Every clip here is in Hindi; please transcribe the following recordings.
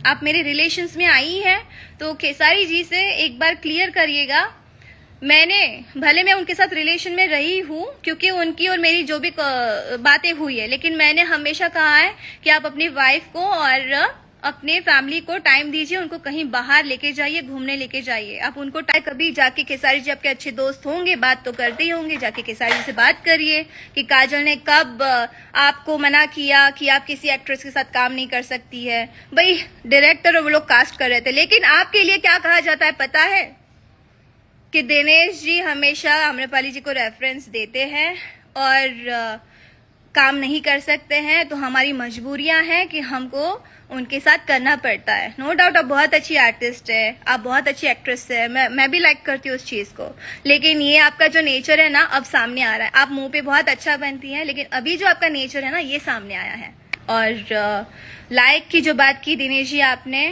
आप मेरे रिलेशंस में आई हैं तो खेसारी जी से एक बार क्लियर करिएगा। भले मैं उनके साथ रिलेशन में रही हूँ क्योंकि उनकी और मेरी जो भी बातें हुई है, लेकिन मैंने हमेशा कहा है कि आप अपनी वाइफ को और अपने फैमिली को टाइम दीजिए, उनको कहीं बाहर लेके जाइए, घूमने लेके जाइए। आप उनको कभी जाके खेसारी जी आपके अच्छे दोस्त होंगे, बात तो करते ही होंगे, जाके खेसारी जी से बात करिए कि काजल ने कब आपको मना किया कि आप किसी एक्ट्रेस के साथ काम नहीं कर सकती है। भाई डायरेक्टर और वो लोग कास्ट कर रहे थे, लेकिन आपके लिए क्या कहा जाता है पता है कि दिनेश जी हमेशा आम्रपाली जी को रेफरेंस देते हैं और काम नहीं कर सकते हैं, तो हमारी मजबूरियां हैं कि हमको उनके साथ करना पड़ता है। नो डाउट आप बहुत अच्छी आर्टिस्ट है, आप बहुत अच्छी एक्ट्रेस है, मैं भी लाइक करती हूँ उस चीज को, लेकिन ये आपका जो नेचर है ना अब सामने आ रहा है। आप मुंह पे बहुत अच्छा बनती हैं, लेकिन अभी जो आपका नेचर है ना ये सामने आया है। और लाइक की जो बात की दिनेश जी आपने,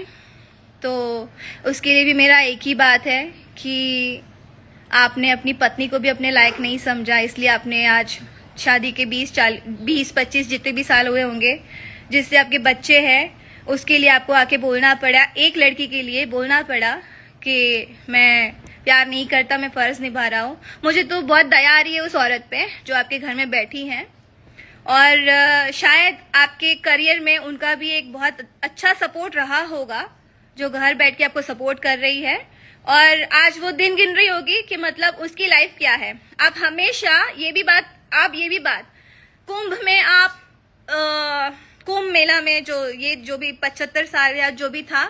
तो उसके लिए भी मेरा एक ही बात है कि आपने अपनी पत्नी को भी अपने लायक नहीं समझा, इसलिए आपने आज शादी के 20-25 जितने भी साल हुए होंगे, जिससे आपके बच्चे हैं, उसके लिए आपको आके बोलना पड़ा, एक लड़की के लिए बोलना पड़ा कि मैं प्यार नहीं करता, मैं फर्ज निभा रहा हूँ। मुझे तो बहुत दया आ रही है उस औरत पे जो आपके घर में बैठी हैं, और शायद आपके करियर में उनका भी एक बहुत अच्छा सपोर्ट रहा होगा जो घर बैठ के आपको सपोर्ट कर रही है, और आज वो दिन गिन रही होगी कि मतलब उसकी लाइफ क्या है। आप हमेशा ये भी बात कुंभ में आप कुंभ मेला में जो भी 75 साल या जो भी था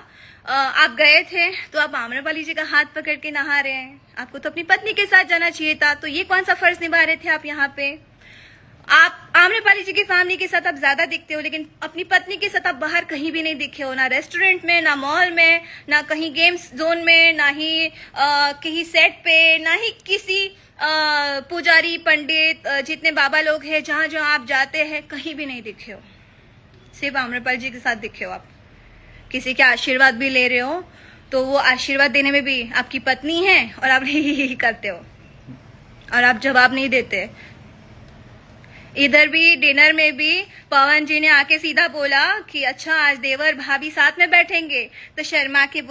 आप गए थे, तो आप आम्रपाली जी का हाथ पकड़ के नहा रहे हैं। आपको तो अपनी पत्नी के साथ जाना चाहिए था, तो ये कौन सा फर्ज निभा रहे थे आप यहाँ पे। आप आम्रपाली जी की फैमिली के साथ आप ज्यादा दिखते हो, लेकिन अपनी पत्नी के साथ आप बाहर कहीं भी नहीं दिखे हो, ना रेस्टोरेंट में, ना मॉल में, ना कहीं गेम्स जोन में, ना ही कहीं सेट पे, ना ही किसी पुजारी पंडित जितने बाबा लोग हैं जहां जहां आप जाते हैं कहीं भी नहीं दिखे हो। सिर्फ आम्रपाल जी के साथ दिखे हो। आप किसी के आशीर्वाद भी ले रहे हो तो वो आशीर्वाद देने में भी आपकी पत्नी है और आप ही करते हो और आप जवाब नहीं देते। इधर भी डिनर में भी पवन जी ने आके सीधा बोला कि अच्छा आज देवर भाभी साथ में बैठेंगे, तो शर्मा के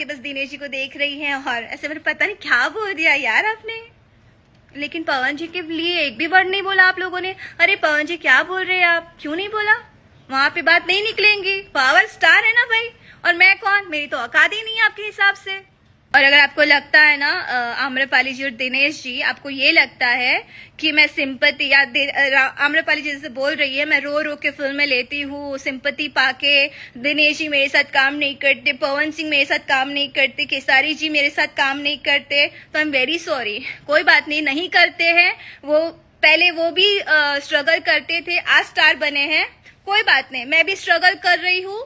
बस दिनेश जी को देख रही हैं और ऐसे मैंने पता नहीं क्या बोल दिया यार आपने। लेकिन पवन जी के लिए एक भी वर्ड नहीं बोला आप लोगों ने। अरे पवन जी क्या बोल रहे हैं आप, क्यों नहीं बोला? वहां पे बात नहीं निकलेंगी, पावर स्टार है ना भाई, और मैं कौन, मेरी तो औकात ही नहीं है आपके हिसाब से। और अगर आपको लगता है ना आम्रपाली जी और दिनेश जी, आपको ये लगता है कि मैं सिंपति या आम्रपाली जी जैसे बोल रही है मैं रो रो के फिल्में लेती हूँ सिंपति पाके, दिनेश जी मेरे साथ काम नहीं करते, पवन सिंह मेरे साथ काम नहीं करते, खेसारी जी मेरे साथ काम नहीं करते, तो आई एम वेरी सॉरी। कोई बात नहीं करते हैं, वो पहले वो भी स्ट्रगल करते थे, आज स्टार बने हैं, कोई बात नहीं। मैं भी स्ट्रगल कर रही हूँ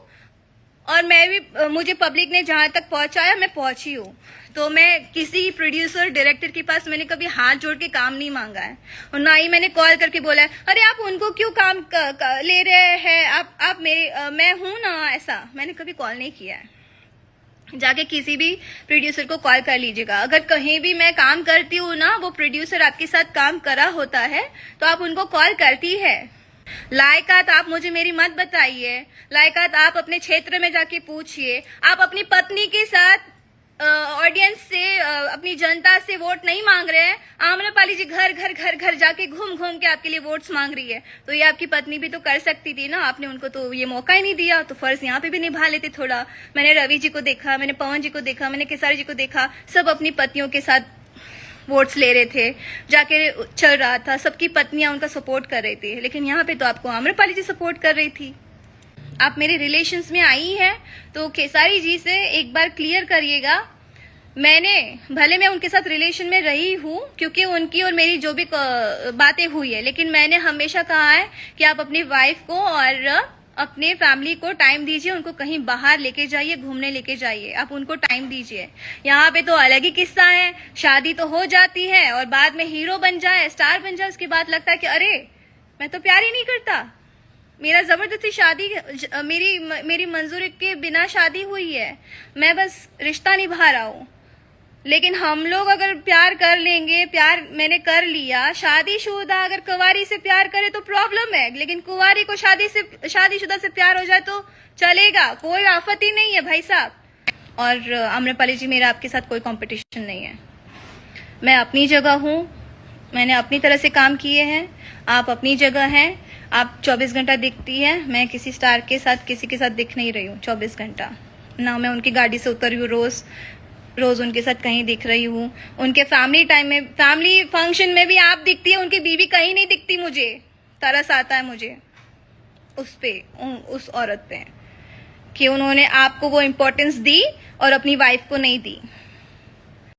और मैं भी मुझे पब्लिक ने जहां तक पहुंचाया मैं पहुंची हूँ। तो मैं किसी प्रोड्यूसर डायरेक्टर के पास मैंने कभी हाथ जोड़ के काम नहीं मांगा है, और ना ही मैंने कॉल करके बोला है अरे आप उनको क्यों काम ले रहे हैं, आप मेरे मैं हूं ना, ऐसा मैंने कभी कॉल नहीं किया है। जाके किसी भी प्रोड्यूसर को कॉल कर लीजिएगा, अगर कहीं भी मैं काम करती हूँ ना, वो प्रोड्यूसर आपके साथ काम करा होता है तो आप उनको कॉल करती है। लायकात आप मुझे मेरी मत बताइए, लायकात आप अपने क्षेत्र में जाके पूछिए। आप अपनी पत्नी के साथ ऑडियंस से अपनी जनता से वोट नहीं मांग रहे हैं। आम्रपाली जी घर घर घर घर जाके घूम घूम के आपके लिए वोट्स मांग रही है, तो ये आपकी पत्नी भी तो कर सकती थी ना, आपने उनको तो ये मौका ही नहीं दिया, तो फर्ज यहाँ पे भी निभा लेते थोड़ा। मैंने रवि जी को देखा, मैंने पवन जी को देखा, मैंने खेसारी जी को देखा, सब अपनी पत्नियों के साथ वोट्स ले रहे थे, जाके चल रहा था, सबकी पत्नियां उनका सपोर्ट कर रही थी, लेकिन यहाँ पे तो आपको आम्रपाली जी सपोर्ट कर रही थी। आप मेरे रिलेशंस में आई हैं तो खेसारी जी से एक बार क्लियर करिएगा। भले मैं उनके साथ रिलेशन में रही हूँ क्योंकि उनकी और मेरी जो भी बातें हुई है, लेकिन मैंने हमेशा कहा है कि आप अपनी वाइफ को और अपने फैमिली को टाइम दीजिए, उनको कहीं बाहर लेके जाइए, घूमने लेके जाइए, आप उनको टाइम दीजिए। यहाँ पे तो अलग ही किस्सा है, शादी तो हो जाती है और बाद में हीरो बन जाए, स्टार बन जाए, उसके बाद लगता है कि अरे मैं तो प्यार ही नहीं करता, मेरा जबरदस्ती शादी मेरी मंजूरी के बिना शादी हुई है, मैं बस रिश्ता निभा रहा हूँ। लेकिन हम लोग अगर प्यार कर लेंगे, प्यार मैंने कर लिया, शादीशुदा अगर कुंवारी से प्यार करे तो प्रॉब्लम है, लेकिन कुंवारी को शादीशुदा से प्यार हो जाए तो चलेगा, कोई आफत ही नहीं है भाई साहब। और आम्रपाली जी, मेरा आपके साथ कोई कंपटीशन नहीं है। मैं अपनी जगह हूँ, मैंने अपनी तरह से काम किए हैं, आप अपनी जगह हैं। आप 24 घंटा दिखती है, मैं किसी स्टार के साथ, किसी के साथ दिख नहीं रही हूँ 24 घंटा। ना मैं उनकी गाड़ी से उतर रही हूँ रोज उनके साथ कहीं दिख रही हूँ। उनके फैमिली टाइम में, फैमिली फंक्शन में भी आप दिखती है, उनकी बीवी कहीं नहीं दिखती। मुझे तरस आता है मुझे उस औरत पे कि उन्होंने आपको वो इम्पोर्टेंस दी और अपनी वाइफ को नहीं दी।